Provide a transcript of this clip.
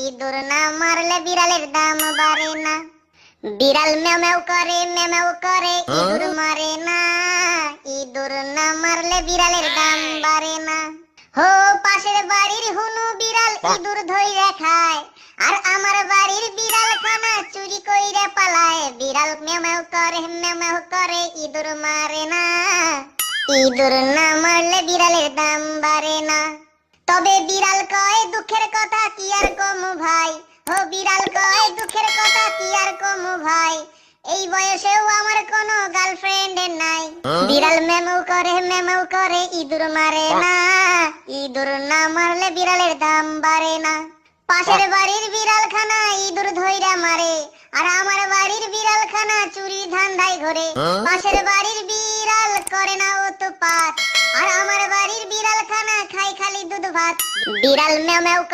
ইঁদুর না মারলে বিড়ালের দাম বাড়ে না। বিড়াল ম্যাও ম্যাও করে ইঁদুর মারে না। ইঁদুর না মারলে বিড়ালের দাম বাড়ে না। হো পাশের বাড়ির হুনু বিড়াল ইঁদুর ধইরা খায়, আর আমার বাড়ির বিড়াল খানা চুরি কইরা পালায়। বিড়াল ম্যাও করে ইঁদুর মারে না। ইঁদুর না মারলে বিড়ালের দাম বাড়ে না। তবে বিড়াল কয় দুঃখের কথা কি আর কমু ভাই। ও বিড়াল কয় দুঃখের কথা কি আর কমু ভাই। এই বয়সেও আমার কোনো গার্লফ্রেন্ড নাই। বিড়াল ম্যাও করে ইঁদুর মারে না। ইঁদুর না মারলে বিড়ালের দাম বাড়ে না। পাশের বাড়ির বিড়াল খানা ইঁদুর ধইরা মারে, আর আমার বাড়ির বিড়াল খানা চুরি ধান্দায় ঘরে। পাশের বাড়ির বিড়াল করে না উৎপাত, আর আমার বাড়ির বিড়াল খানা খাই খালি দুধ ভাত। বিড়াল ম্যাও করে